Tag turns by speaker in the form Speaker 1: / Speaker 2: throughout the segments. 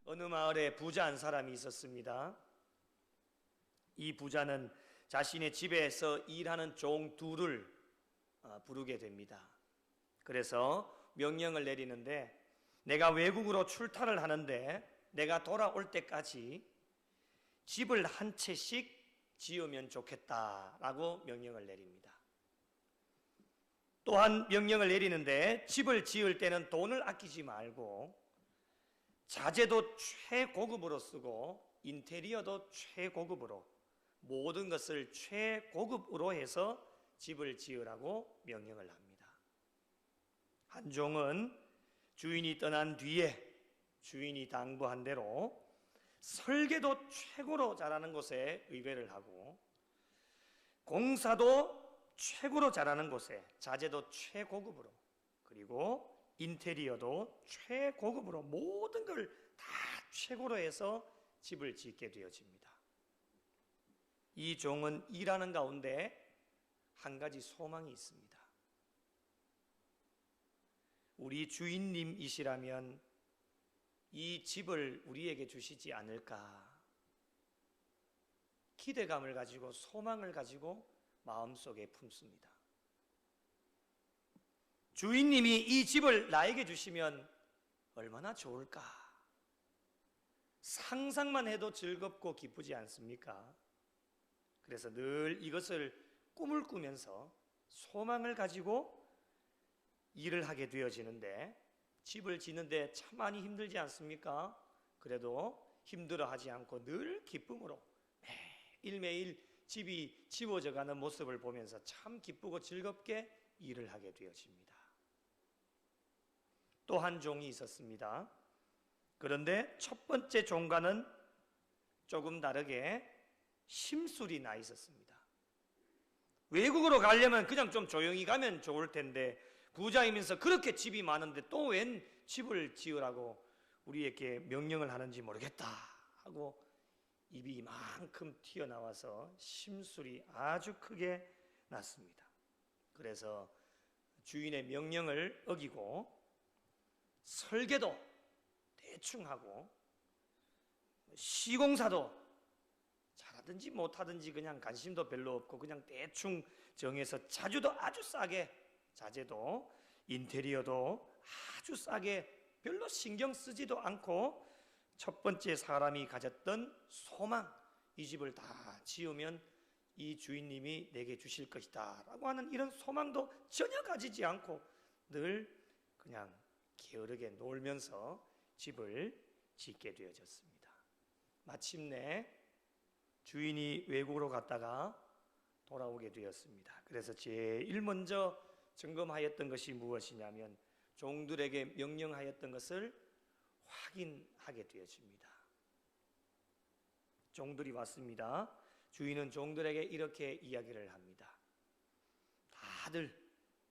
Speaker 1: 어느 마을에 부자 한 사람이 있었습니다. 이 부자는 자신의 집에서 일하는 종 둘을 부르게 됩니다. 그래서 명령을 내리는데, 내가 외국으로 출타를 하는데 내가 돌아올 때까지 집을 한 채씩 지으면 좋겠다라고 명령을 내립니다. 또한 명령을 내리는데, 집을 지을 때는 돈을 아끼지 말고 자재도 최고급으로 쓰고 인테리어도 최고급으로, 모든 것을 최고급으로 해서 집을 지으라고 명령을 합니다. 한 종은 주인이 떠난 뒤에 주인이 당부한 대로 설계도 최고로 잘하는 곳에 의뢰를 하고, 공사도 최고로 잘하는 곳에 자재도 최고급으로, 그리고 인테리어도 최고급으로, 모든 걸 다 최고로 해서 집을 짓게 되어집니다. 이 종은 일하는 가운데 한 가지 소망이 있습니다. 우리 주인님이시라면 이 집을 우리에게 주시지 않을까, 기대감을 가지고 소망을 가지고 마음속에 품습니다. 주인님이 이 집을 나에게 주시면 얼마나 좋을까, 상상만 해도 즐겁고 기쁘지 않습니까? 그래서 늘 이것을 꿈을 꾸면서 소망을 가지고 일을 하게 되어지는데, 집을 짓는데 참 많이 힘들지 않습니까? 그래도 힘들어하지 않고 늘 기쁨으로 매일매일 집이 지워져가는 모습을 보면서 참 기쁘고 즐겁게 일을 하게 되어집니다. 또 한 종이 있었습니다. 그런데 첫 번째 종과는 조금 다르게 심술이 나 있었습니다. 외국으로 가려면 그냥 좀 조용히 가면 좋을 텐데, 부자이면서 그렇게 집이 많은데 또 웬 집을 지으라고 우리에게 명령을 하는지 모르겠다 하고 입이 이만큼 튀어나와서 심술이 아주 크게 났습니다. 그래서 주인의 명령을 어기고 설계도 대충 하고 시공사도 잘하든지 못하든지 그냥 관심도 별로 없고 그냥 대충 정해서 자재도 아주 싸게, 자재도 인테리어도 아주 싸게 별로 신경 쓰지도 않고, 첫 번째 사람이 가졌던 소망, 이 집을 다 지으면 이 주인님이 내게 주실 것이다 라고 하는 이런 소망도 전혀 가지지 않고 늘 그냥 게으르게 놀면서 집을 짓게 되어졌습니다. 마침내 주인이 외국으로 갔다가 돌아오게 되었습니다. 그래서 제일 먼저 점검하였던 것이 무엇이냐면, 종들에게 명령하였던 것을 확인하게 되어집니다. 종들이 왔습니다. 주인은 종들에게 이렇게 이야기를 합니다. 다들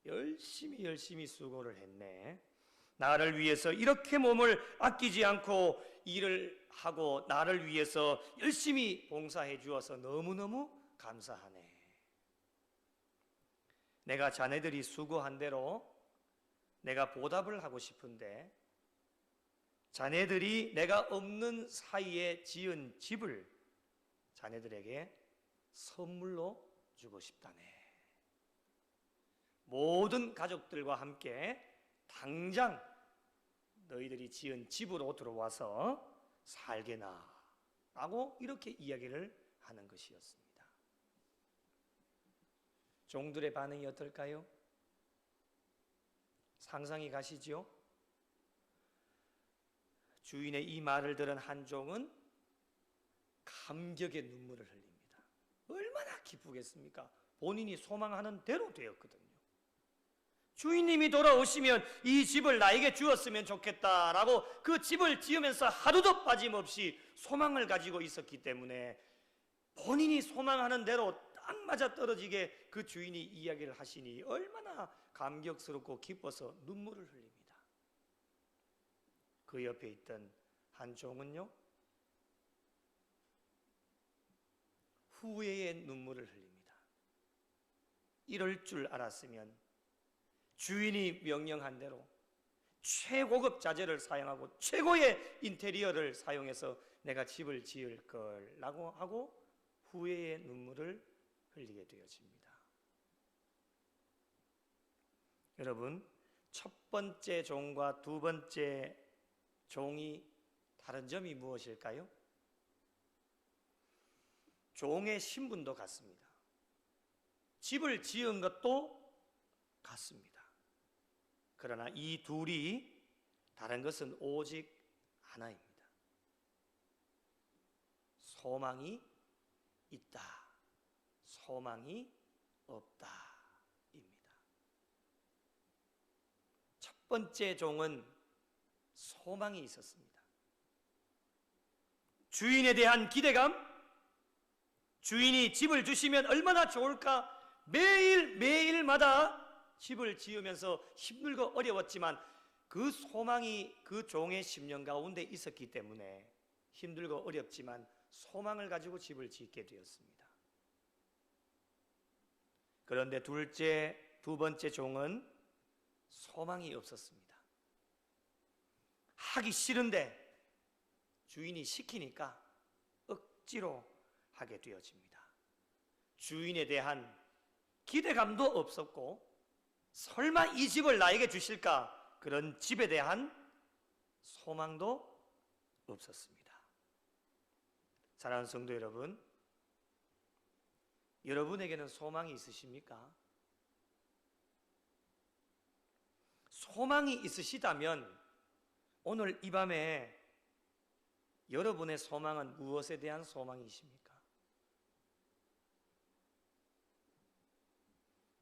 Speaker 1: 열심히 수고를 했네. 나를 위해서 이렇게 몸을 아끼지 않고 일을 하고 나를 위해서 열심히 봉사해 주어서 너무너무 감사하네. 내가 자네들이 수고한 대로 내가 보답을 하고 싶은데, 자네들이 내가 없는 사이에 지은 집을 자네들에게 선물로 주고 싶다네. 모든 가족들과 함께 당장 너희들이 지은 집으로 들어와서 살게나 라고 이렇게 이야기를 하는 것이었습니다. 종들의 반응이 어떨까요? 상상이 가시죠? 주인의 이 말을 들은 한 종은 감격의 눈물을 흘립니다. 얼마나 기쁘겠습니까? 본인이 소망하는 대로 되었거든요. 주인님이 돌아오시면 이 집을 나에게 주었으면 좋겠다라고 그 집을 지으면서 하루도 빠짐없이 소망을 가지고 있었기 때문에 본인이 소망하는 대로 딱 맞아 떨어지게 그 주인이 이야기를 하시니 얼마나 감격스럽고 기뻐서 눈물을 흘립니다. 그 옆에 있던 한 종은요, 후회의 눈물을 흘립니다. 이럴 줄 알았으면, 주인이 명령한 대로, 최고급 자재를 사용하고 최고의 인테리어를 사용해서 내가 집을 지을 거라고 하고 후회의 눈물을 흘리게 되어집니다. 여러분, 첫 번째 종과 두 번째 종이 다른 점이 무엇일까요? 종의 신분도 같습니다. 집을 지은 것도 같습니다. 그러나 이 둘이 다른 것은 오직 하나입니다. 소망이 있다, 소망이 없다입니다. 첫 번째 종은 소망이 있었습니다. 주인에 대한 기대감, 주인이 집을 주시면 얼마나 좋을까 매일마다 집을 지으면서 힘들고 어려웠지만 그 소망이 그 종의 심령 가운데 있었기 때문에 힘들고 어렵지만 소망을 가지고 집을 짓게 되었습니다. 그런데 두 번째 종은 소망이 없었습니다. 하기 싫은데 주인이 시키니까 억지로 하게 되어집니다. 주인에 대한 기대감도 없었고 설마 이 집을 나에게 주실까 그런 집에 대한 소망도 없었습니다. 사랑하는 성도 여러분, 여러분에게는 소망이 있으십니까? 소망이 있으시다면 오늘 이 밤에 여러분의 소망은 무엇에 대한 소망이십니까?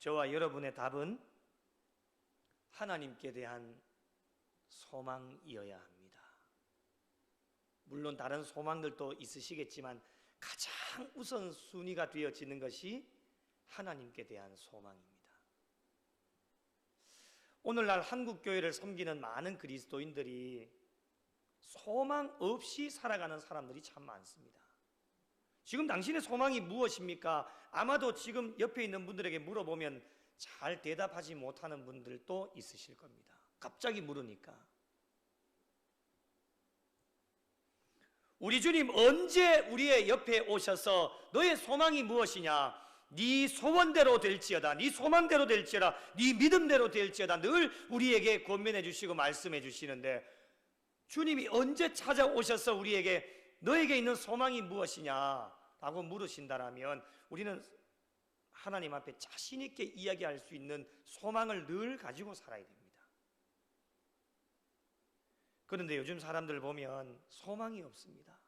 Speaker 1: 저와 여러분의 답은 하나님께 대한 소망이어야 합니다. 물론 다른 소망들도 있으시겠지만 가장 우선순위가 되어지는 것이 하나님께 대한 소망입니다. 오늘날 한국교회를 섬기는 많은 그리스도인들이 소망 없이 살아가는 사람들이 참 많습니다. 지금 당신의 소망이 무엇입니까? 아마도 지금 옆에 있는 분들에게 물어보면 잘 대답하지 못하는 분들도 있으실 겁니다. 갑자기 물으니까. 우리 주님 언제 우리의 옆에 오셔서 너의 소망이 무엇이냐? 네 소원대로 될지어다, 네 소망대로 될지어다, 네 믿음대로 될지어다 늘 우리에게 권면해 주시고 말씀해 주시는데 주님이 언제 찾아오셔서 우리에게 너에게 있는 소망이 무엇이냐라고 물으신다라면 우리는 하나님 앞에 자신 있게 이야기할 수 있는 소망을 늘 가지고 살아야 됩니다. 그런데 요즘 사람들 보면 소망이 없습니다.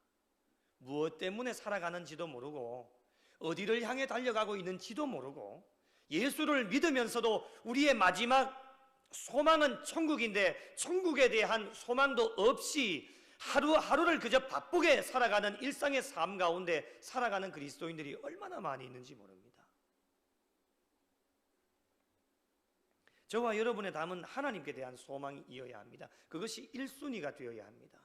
Speaker 1: 무엇 때문에 살아가는지도 모르고 어디를 향해 달려가고 있는지도 모르고 예수를 믿으면서도 우리의 마지막 소망은 천국인데 천국에 대한 소망도 없이 하루하루를 그저 바쁘게 살아가는 일상의 삶 가운데 살아가는 그리스도인들이 얼마나 많이 있는지 모릅니다. 저와 여러분의 담은 하나님께 대한 소망이어야 합니다. 그것이 1순위가 되어야 합니다.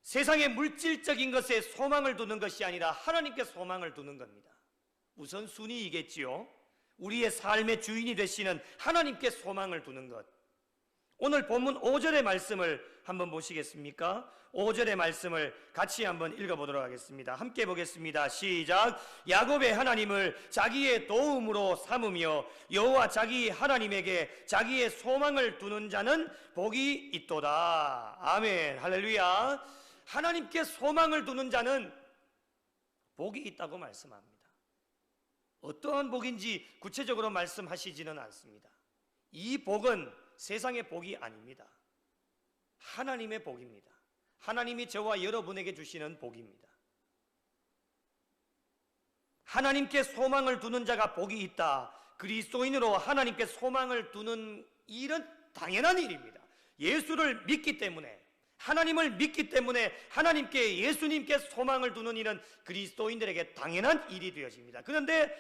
Speaker 1: 세상의 물질적인 것에 소망을 두는 것이 아니라 하나님께 소망을 두는 겁니다. 우선순위이겠지요. 우리의 삶의 주인이 되시는 하나님께 소망을 두는 것. 오늘 본문 5절의 말씀을 한번 보시겠습니까? 5절의 말씀을 같이 한번 읽어보도록 하겠습니다. 함께 보겠습니다. 시작. 야곱의 하나님을 자기의 도움으로 삼으며 여호와 자기 하나님에게 자기의 소망을 두는 자는 복이 있도다. 아멘. 할렐루야. 하나님께 소망을 두는 자는 복이 있다고 말씀합니다. 어떠한 복인지 구체적으로 말씀하시지는 않습니다. 이 복은 세상의 복이 아닙니다. 하나님의 복입니다. 하나님이 저와 여러분에게 주시는 복입니다. 하나님께 소망을 두는 자가 복이 있다. 그리스도인으로 하나님께 소망을 두는 일은 당연한 일입니다. 예수를 믿기 때문에, 하나님을 믿기 때문에 하나님께, 예수님께 소망을 두는 일은 그리스도인들에게 당연한 일이 되어집니다. 그런데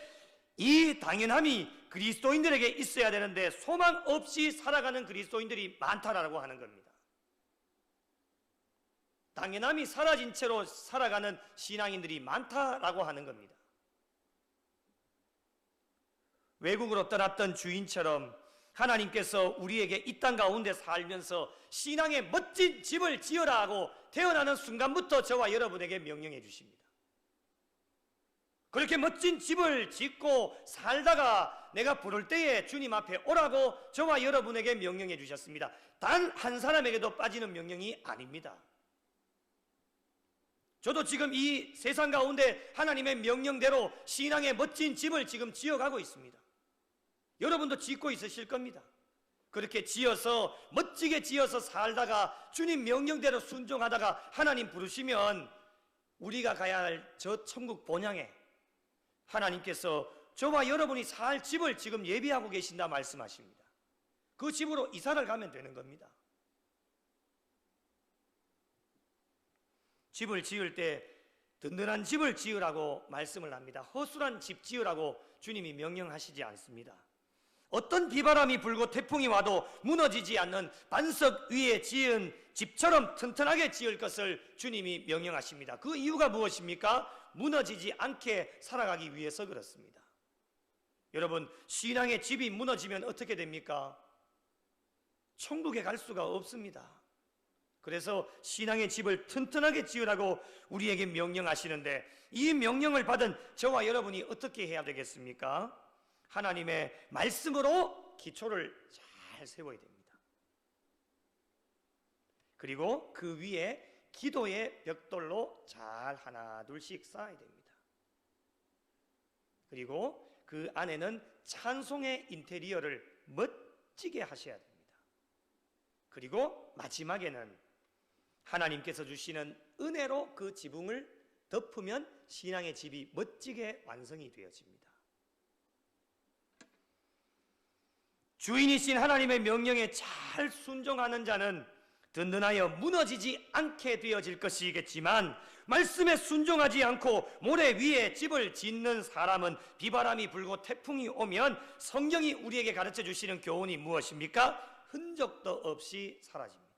Speaker 1: 이 당연함이 그리스도인들에게 있어야 되는데 소망 없이 살아가는 그리스도인들이 많다라고 하는 겁니다. 당연함이 사라진 채로 살아가는 신앙인들이 많다라고 하는 겁니다. 외국으로 떠났던 주인처럼 하나님께서 우리에게 이 땅 가운데 살면서 신앙의 멋진 집을 지어라 하고 태어나는 순간부터 저와 여러분에게 명령해 주십니다. 그렇게 멋진 집을 짓고 살다가 내가 부를 때에 주님 앞에 오라고 저와 여러분에게 명령해 주셨습니다. 단 한 사람에게도 빠지는 명령이 아닙니다. 저도 지금 이 세상 가운데 하나님의 명령대로 신앙의 멋진 집을 지금 지어가고 있습니다. 여러분도 짓고 있으실 겁니다. 그렇게 지어서 멋지게 지어서 살다가 주님 명령대로 순종하다가 하나님 부르시면 우리가 가야 할 저 천국 본향에 하나님께서 저와 여러분이 살 집을 지금 예비하고 계신다 말씀하십니다. 그 집으로 이사를 가면 되는 겁니다. 집을 지을 때 든든한 집을 지으라고 말씀을 합니다. 허술한 집 지으라고 주님이 명령하시지 않습니다. 어떤 비바람이 불고 태풍이 와도 무너지지 않는 반석 위에 지은 집처럼 튼튼하게 지을 것을 주님이 명령하십니다. 그 이유가 무엇입니까? 무너지지 않게 살아가기 위해서 그렇습니다. 여러분, 신앙의 집이 무너지면 어떻게 됩니까? 천국에 갈 수가 없습니다. 그래서 신앙의 집을 튼튼하게 지으라고 우리에게 명령하시는데, 이 명령을 받은 저와 여러분이 어떻게 해야 되겠습니까? 하나님의 말씀으로 기초를 잘 세워야 됩니다. 그리고 그 위에 기도의 벽돌로 잘 하나 둘씩 쌓아야 됩니다. 그리고 그 안에는 찬송의 인테리어를 멋지게 하셔야 됩니다. 그리고 마지막에는 하나님께서 주시는 은혜로 그 지붕을 덮으면 신앙의 집이 멋지게 완성이 되어집니다. 주인이신 하나님의 명령에 잘 순종하는 자는 든든하여 무너지지 않게 되어질 것이겠지만, 말씀에 순종하지 않고 모래 위에 집을 짓는 사람은 비바람이 불고 태풍이 오면 성경이 우리에게 가르쳐 주시는 교훈이 무엇입니까? 흔적도 없이 사라집니다.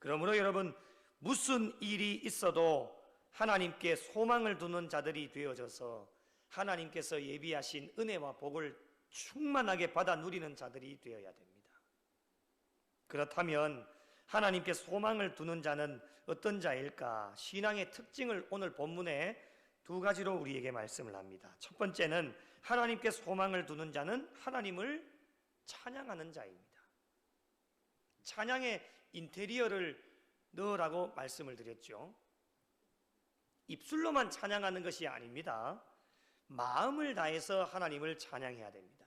Speaker 1: 그러므로 여러분, 무슨 일이 있어도 하나님께 소망을 두는 자들이 되어져서 하나님께서 예비하신 은혜와 복을 충만하게 받아 누리는 자들이 되어야 됩니다. 그렇다면 하나님께 소망을 두는 자는 어떤 자일까? 신앙의 특징을 오늘 본문에 두 가지로 우리에게 말씀을 합니다. 첫 번째는 하나님께 소망을 두는 자는 하나님을 찬양하는 자입니다. 찬양의 인테리어를 넣으라고 말씀을 드렸죠. 입술로만 찬양하는 것이 아닙니다. 마음을 다해서 하나님을 찬양해야 됩니다.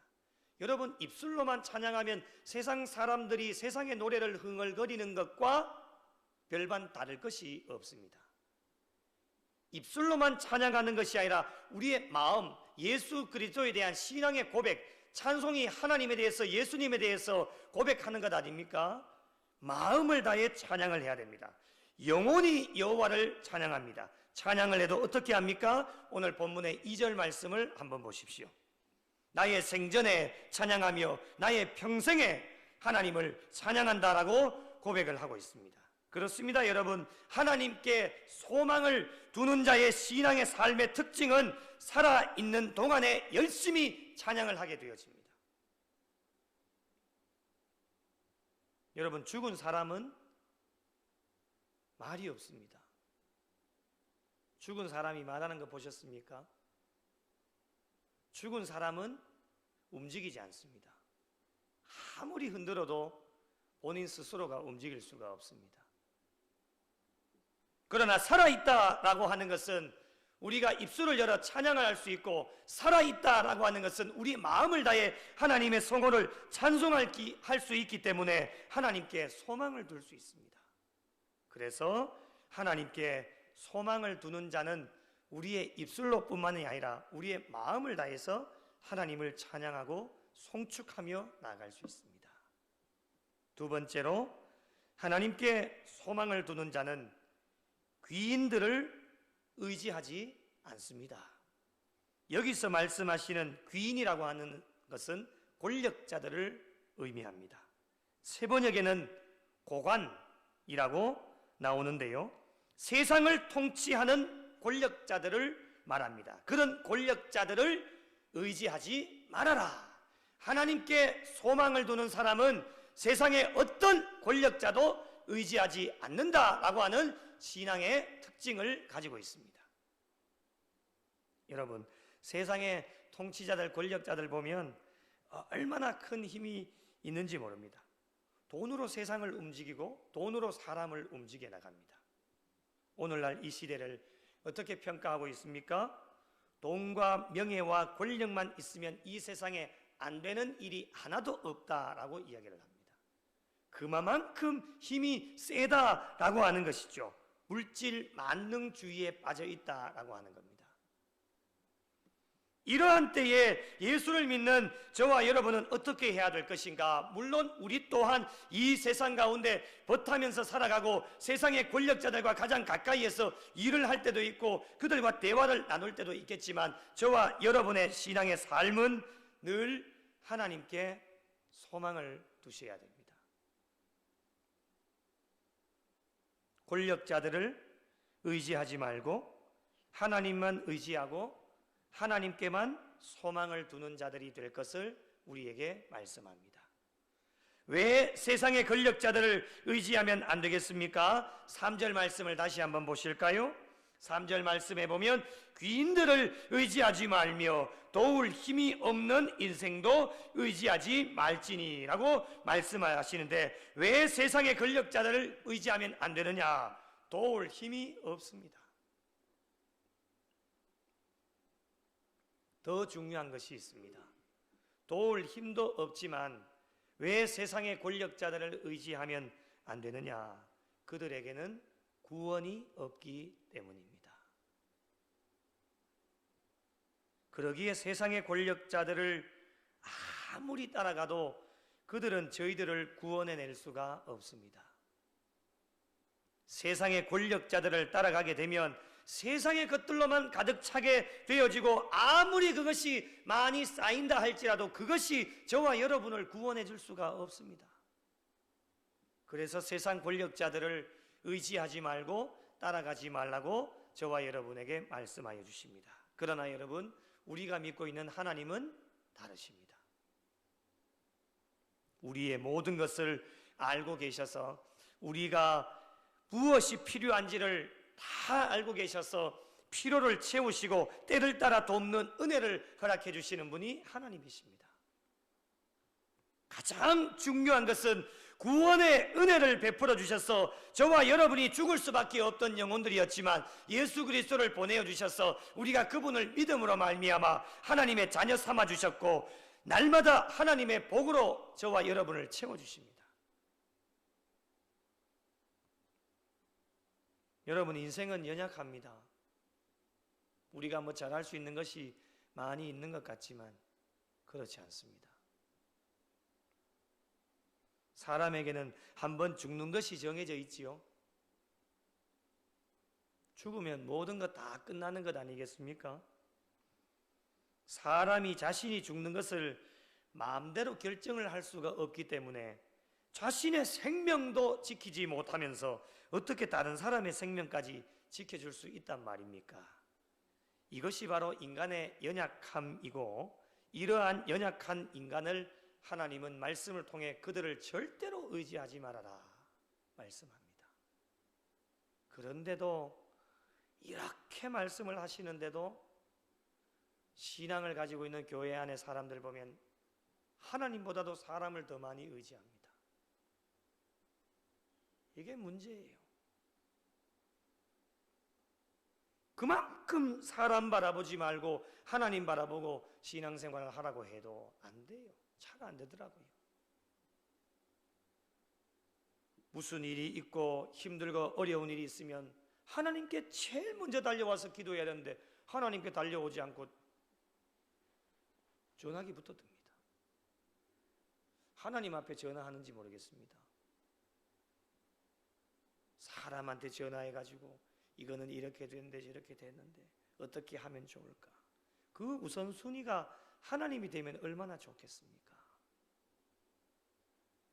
Speaker 1: 여러분, 입술로만 찬양하면 세상 사람들이 세상의 노래를 흥얼거리는 것과 별반 다를 것이 없습니다. 입술로만 찬양하는 것이 아니라 우리의 마음, 예수 그리스도에 대한 신앙의 고백, 찬송이 하나님에 대해서, 예수님에 대해서 고백하는 것 아닙니까? 마음을 다해 찬양을 해야 됩니다. 영혼이 여호와를 찬양합니다. 찬양을 해도 어떻게 합니까? 오늘 본문의 2절 말씀을 한번 보십시오. 나의 생전에 찬양하며 나의 평생에 하나님을 찬양한다라고 고백을 하고 있습니다. 그렇습니다, 여러분. 하나님께 소망을 두는 자의 신앙의 삶의 특징은 살아있는 동안에 열심히 찬양을 하게 되어집니다. 여러분, 죽은 사람은 말이 없습니다. 죽은 사람이 말하는 거 보셨습니까? 죽은 사람은 움직이지 않습니다. 아무리 흔들어도 본인 스스로가 움직일 수가 없습니다. 그러나 살아있다라고 하는 것은 우리가 입술을 열어 찬양을 할 수 있고, 살아있다라고 하는 것은 우리 마음을 다해 하나님의 성호를 찬송할 수 있기 때문에 하나님께 소망을 둘 수 있습니다. 그래서 하나님께 소망을 두는 자는 우리의 입술로 뿐만이 아니라 우리의 마음을 다해서 하나님을 찬양하고 송축하며 나아갈 수 있습니다. 두 번째로, 하나님께 소망을 두는 자는 귀인들을 의지하지 않습니다. 여기서 말씀하시는 귀인이라고 하는 것은 권력자들을 의미합니다. 세 번역에는 고관이라고 나오는데요, 세상을 통치하는 권력자들을 말합니다. 그런 권력자들을 의지하지 말아라. 하나님께 소망을 두는 사람은 세상의 어떤 권력자도 의지하지 않는다라고 하는 신앙의 특징을 가지고 있습니다. 여러분, 세상의 통치자들, 권력자들 보면 얼마나 큰 힘이 있는지 모릅니다. 돈으로 세상을 움직이고 돈으로 사람을 움직여 나갑니다. 오늘날 이 시대를 어떻게 평가하고 있습니까? 돈과 명예와 권력만 있으면 이 세상에 안 되는 일이 하나도 없다라고 이야기를 합니다. 그만큼 힘이 세다라고 하는 것이죠. 물질 만능주의에 빠져 있다라고 하는 겁니다. 이러한 때에 예수를 믿는 저와 여러분은 어떻게 해야 될 것인가? 물론 우리 또한 이 세상 가운데 버타면서 살아가고 세상의 권력자들과 가장 가까이에서 일을 할 때도 있고 그들과 대화를 나눌 때도 있겠지만 저와 여러분의 신앙의 삶은 늘 하나님께 소망을 두셔야 됩니다. 권력자들을 의지하지 말고 하나님만 의지하고 하나님께만 소망을 두는 자들이 될 것을 우리에게 말씀합니다. 왜 세상의 권력자들을 의지하면 안 되겠습니까? 3절 말씀을 다시 한번 보실까요? 3절 말씀에 보면 귀인들을 의지하지 말며 도울 힘이 없는 인생도 의지하지 말지니 라고 말씀하시는데 왜 세상의 권력자들을 의지하면 안 되느냐? 도울 힘이 없습니다. 더 중요한 것이 있습니다. 도울 힘도 없지만 왜 세상의 권력자들을 의지하면 안 되느냐? 그들에게는 구원이 없기 때문입니다. 그러기에 세상의 권력자들을 아무리 따라가도 그들은 저희들을 구원해낼 수가 없습니다. 세상의 권력자들을 따라가게 되면 세상의 것들로만 가득 차게 되어지고 아무리 그것이 많이 쌓인다 할지라도 그것이 저와 여러분을 구원해 줄 수가 없습니다. 그래서 세상 권력자들을 의지하지 말고 따라가지 말라고 저와 여러분에게 말씀하여 주십니다. 그러나 여러분, 우리가 믿고 있는 하나님은 다르십니다. 우리의 모든 것을 알고 계셔서 우리가 무엇이 필요한지를 다 알고 계셔서 필요를 채우시고 때를 따라 돕는 은혜를 허락해 주시는 분이 하나님이십니다. 가장 중요한 것은 구원의 은혜를 베풀어 주셔서 저와 여러분이 죽을 수밖에 없던 영혼들이었지만 예수 그리스도를 보내어 주셔서 우리가 그분을 믿음으로 말미암아 하나님의 자녀 삼아 주셨고 날마다 하나님의 복으로 저와 여러분을 채워 주십니다. 여러분, 인생은 연약합니다. 우리가 뭐 잘할 수 있는 것이 많이 있는 것 같지만 그렇지 않습니다. 사람에게는 한 번 죽는 것이 정해져 있지요. 죽으면 모든 것 다 끝나는 것 아니겠습니까? 사람이 자신이 죽는 것을 마음대로 결정을 할 수가 없기 때문에 자신의 생명도 지키지 못하면서 어떻게 다른 사람의 생명까지 지켜줄 수 있단 말입니까? 이것이 바로 인간의 연약함이고 이러한 연약한 인간을 하나님은 말씀을 통해 그들을 절대로 의지하지 말아라 말씀합니다. 그런데도 이렇게 말씀을 하시는데도 신앙을 가지고 있는 교회 안의 사람들 보면 하나님보다도 사람을 더 많이 의지합니다. 이게 문제예요. 그만큼 사람 바라보지 말고 하나님 바라보고 신앙생활을 하라고 해도 안 돼요. 잘 안 되더라고요. 무슨 일이 있고 힘들고 어려운 일이 있으면 하나님께 제일 먼저 달려와서 기도해야 되는데 하나님께 달려오지 않고 전화기부터 듭니다. 하나님 앞에 전화하는지 모르겠습니다. 사람한테 전화해가지고 이거는 이렇게 됐는데 저렇게 됐는데 어떻게 하면 좋을까? 그 우선순위가 하나님이 되면 얼마나 좋겠습니까?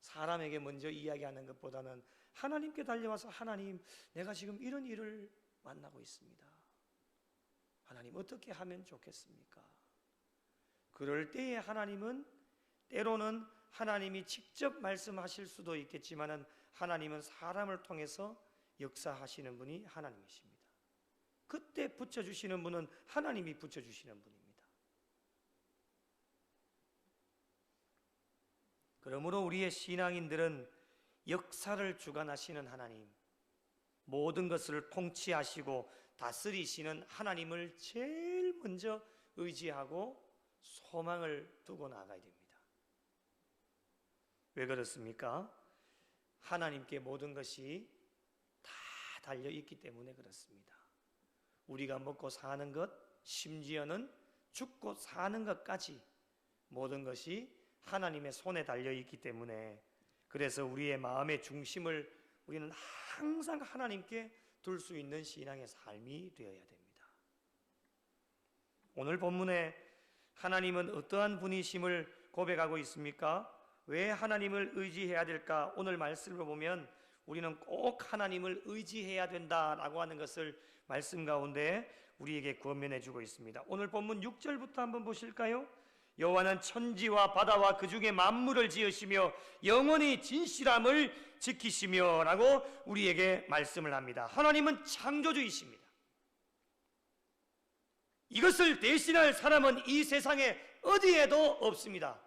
Speaker 1: 사람에게 먼저 이야기하는 것보다는 하나님께 달려와서 하나님, 내가 지금 이런 일을 만나고 있습니다. 하나님, 어떻게 하면 좋겠습니까? 그럴 때에 하나님은 때로는 하나님이 직접 말씀하실 수도 있겠지만은 하나님은 사람을 통해서 역사하시는 분이 하나님이십니다. 그때 붙여주시는 분은 하나님이 붙여주시는 분입니다. 그러므로 우리의 신앙인들은 역사를 주관하시는 하나님, 모든 것을 통치하시고 다스리시는 하나님을 제일 먼저 의지하고 소망을 두고 나가야 됩니다. 왜 그렇습니까? 하나님께 모든 것이 다 달려있기 때문에 그렇습니다. 우리가 먹고 사는 것, 심지어는 죽고 사는 것까지 모든 것이 하나님의 손에 달려있기 때문에, 그래서 우리의 마음의 중심을 우리는 항상 하나님께 둘 수 있는 신앙의 삶이 되어야 됩니다. 오늘 본문에 하나님은 어떠한 분이심을 고백하고 있습니까? 왜 하나님을 의지해야 될까? 오늘 말씀을 보면 우리는 꼭 하나님을 의지해야 된다라고 하는 것을 말씀 가운데 우리에게 권면해 주고 있습니다. 오늘 본문 6절부터 한번 보실까요? 여호와는 천지와 바다와 그 중에 만물을 지으시며 영원히 진실함을 지키시며 라고 우리에게 말씀을 합니다. 하나님은 창조주이십니다. 이것을 대신할 사람은 이 세상에 어디에도 없습니다.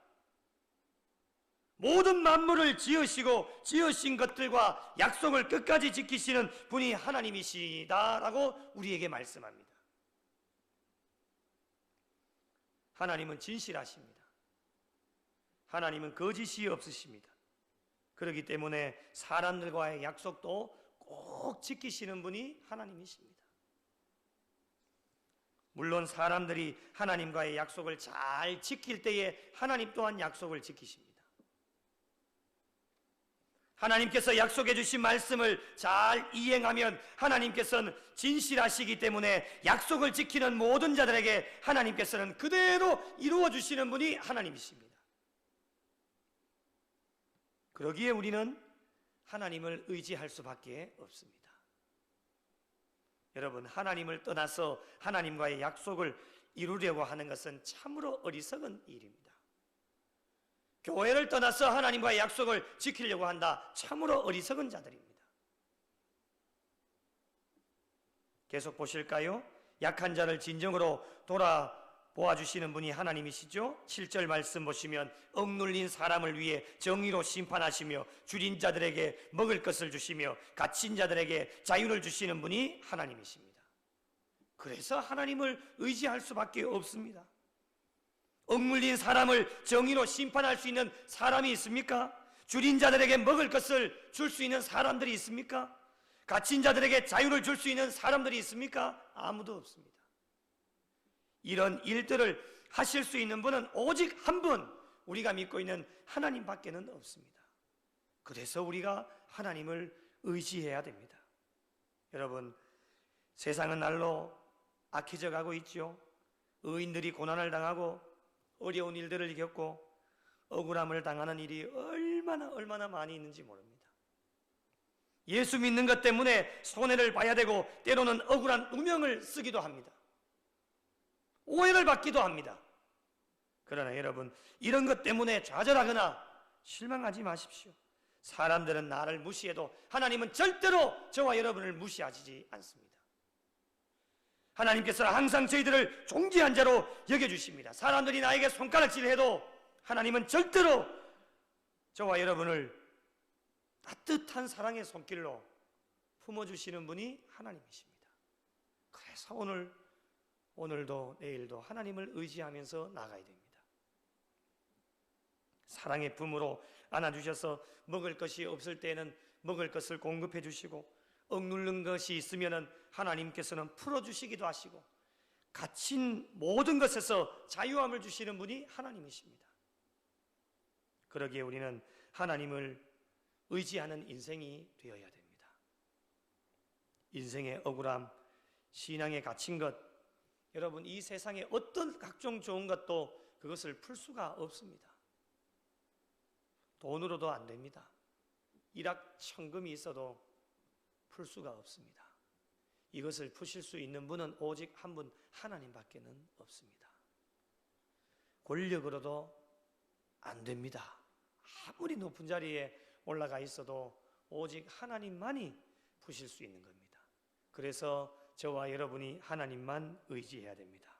Speaker 1: 모든 만물을 지으시고 지으신 것들과 약속을 끝까지 지키시는 분이 하나님이시다라고 우리에게 말씀합니다. 하나님은 진실하십니다. 하나님은 거짓이 없으십니다. 그렇기 때문에 사람들과의 약속도 꼭 지키시는 분이 하나님이십니다. 물론 사람들이 하나님과의 약속을 잘 지킬 때에 하나님 또한 약속을 지키십니다. 하나님께서 약속해 주신 말씀을 잘 이행하면 하나님께서는 진실하시기 때문에 약속을 지키는 모든 자들에게 하나님께서는 그대로 이루어 주시는 분이 하나님이십니다. 그러기에 우리는 하나님을 의지할 수밖에 없습니다. 여러분, 하나님을 떠나서 하나님과의 약속을 이루려고 하는 것은 참으로 어리석은 일입니다. 교회를 떠나서 하나님과의 약속을 지키려고 한다. 참으로 어리석은 자들입니다. 계속 보실까요? 약한 자를 진정으로 돌아보아 주시는 분이 하나님이시죠. 7절 말씀 보시면 억눌린 사람을 위해 정의로 심판하시며 줄인 자들에게 먹을 것을 주시며 갇힌 자들에게 자유를 주시는 분이 하나님이십니다. 그래서 하나님을 의지할 수밖에 없습니다. 억눌린 사람을 정의로 심판할 수 있는 사람이 있습니까? 줄인 자들에게 먹을 것을 줄 수 있는 사람들이 있습니까? 갇힌 자들에게 자유를 줄 수 있는 사람들이 있습니까? 아무도 없습니다. 이런 일들을 하실 수 있는 분은 오직 한 분, 우리가 믿고 있는 하나님밖에는 없습니다. 그래서 우리가 하나님을 의지해야 됩니다. 여러분, 세상은 날로 악해져 가고 있죠. 의인들이 고난을 당하고 어려운 일들을 겪고 억울함을 당하는 일이 얼마나 많이 있는지 모릅니다. 예수 믿는 것 때문에 손해를 봐야 되고 때로는 억울한 누명을 쓰기도 합니다. 오해를 받기도 합니다. 그러나 여러분, 이런 것 때문에 좌절하거나 실망하지 마십시오. 사람들은 나를 무시해도 하나님은 절대로 저와 여러분을 무시하시지 않습니다. 하나님께서는 항상 저희들을 존귀한 자로 여겨주십니다. 사람들이 나에게 손가락질을 해도 하나님은 절대로 저와 여러분을 따뜻한 사랑의 손길로 품어주시는 분이 하나님이십니다. 그래서 오늘도 내일도 하나님을 의지하면서 나가야 됩니다. 사랑의 품으로 안아주셔서 먹을 것이 없을 때에는 먹을 것을 공급해 주시고 억누른 것이 있으면 하나님께서는 풀어주시기도 하시고 갇힌 모든 것에서 자유함을 주시는 분이 하나님이십니다. 그러기에 우리는 하나님을 의지하는 인생이 되어야 됩니다. 인생의 억울함, 신앙에 갇힌 것, 여러분, 이 세상에 어떤 각종 좋은 것도 그것을 풀 수가 없습니다. 돈으로도 안 됩니다. 일확천금이 있어도 풀 수가 없습니다. 이것을 푸실 수 있는 분은 오직 한 분, 하나님밖에는 없습니다. 권력으로도 안 됩니다. 아무리 높은 자리에 올라가 있어도 오직 하나님만이 푸실 수 있는 겁니다. 그래서 저와 여러분이 하나님만 의지해야 됩니다.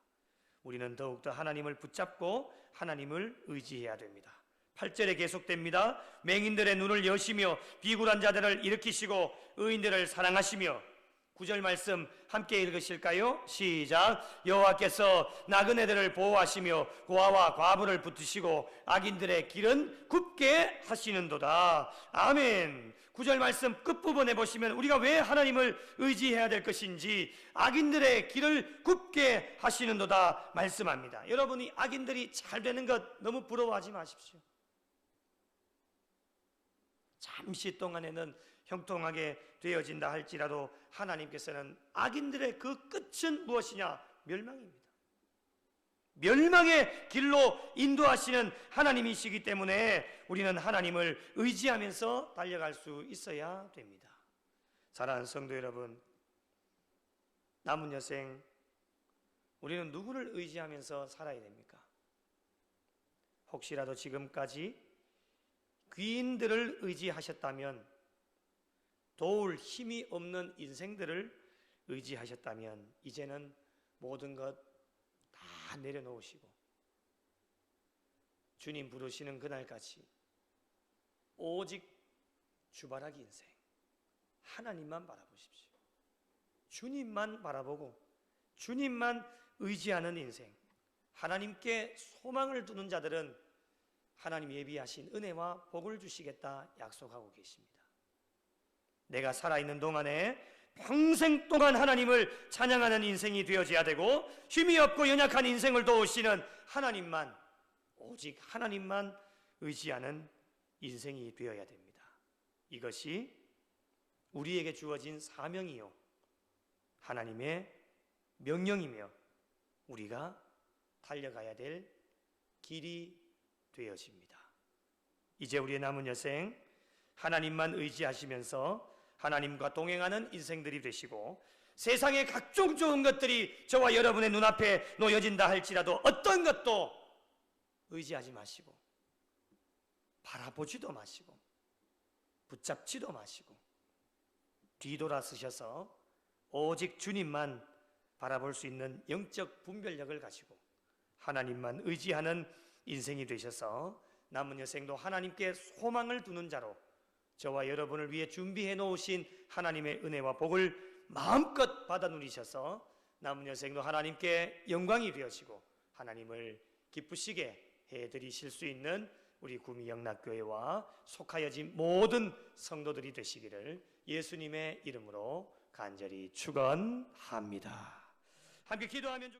Speaker 1: 우리는 더욱더 하나님을 붙잡고 하나님을 의지해야 됩니다. 8절에 계속됩니다. 맹인들의 눈을 여시며 비굴한 자들을 일으키시고 의인들을 사랑하시며. 9절 말씀 함께 읽으실까요? 시작. 여호와께서 나그네들을 보호하시며 고아와 과부를 붙드시고 악인들의 길은 굽게 하시는도다. 아멘. 9절 말씀 끝부분에 보시면 우리가 왜 하나님을 의지해야 될 것인지 악인들의 길을 굽게 하시는도다 말씀합니다. 여러분이 악인들이 잘 되는 것 너무 부러워하지 마십시오. 잠시 동안에는 형통하게 되어진다 할지라도 하나님께서는 악인들의 그 끝은 무엇이냐? 멸망입니다. 멸망의 길로 인도하시는 하나님이시기 때문에 우리는 하나님을 의지하면서 달려갈 수 있어야 됩니다. 사랑하는 성도 여러분, 남은 여생 우리는 누구를 의지하면서 살아야 됩니까? 혹시라도 지금까지 귀인들을 의지하셨다면, 도울 힘이 없는 인생들을 의지하셨다면 이제는 모든 것 다 내려놓으시고 주님 부르시는 그날까지 오직 주바라기 인생, 하나님만 바라보십시오. 주님만 바라보고 주님만 의지하는 인생, 하나님께 소망을 두는 자들은 하나님 예비하신 은혜와 복을 주시겠다 약속하고 계십니다. 내가 살아있는 동안에 평생 동안 하나님을 찬양하는 인생이 되어져야 되고, 힘이 없고 연약한 인생을 도우시는 하나님만, 오직 하나님만 의지하는 인생이 되어야 됩니다. 이것이 우리에게 주어진 사명이요 하나님의 명령이며 우리가 달려가야 될 길이 되어집니다. 이제 우리의 남은 여생 하나님만 의지하시면서 하나님과 동행하는 인생들이 되시고, 세상의 각종 좋은 것들이 저와 여러분의 눈앞에 놓여진다 할지라도 어떤 것도 의지하지 마시고 바라보지도 마시고 붙잡지도 마시고 뒤돌아서셔서 오직 주님만 바라볼 수 있는 영적 분별력을 가지고 하나님만 의지하는 인생이 되셔서 남은 여생도 하나님께 소망을 두는 자로 저와 여러분을 위해 준비해 놓으신 하나님의 은혜와 복을 마음껏 받아 누리셔서 남은 여생도 하나님께 영광이 되어지고 하나님을 기쁘시게 해드리실 수 있는 우리 구미 영락교회와 속하여진 모든 성도들이 되시기를 예수님의 이름으로 간절히 축원합니다. 함께 기도하면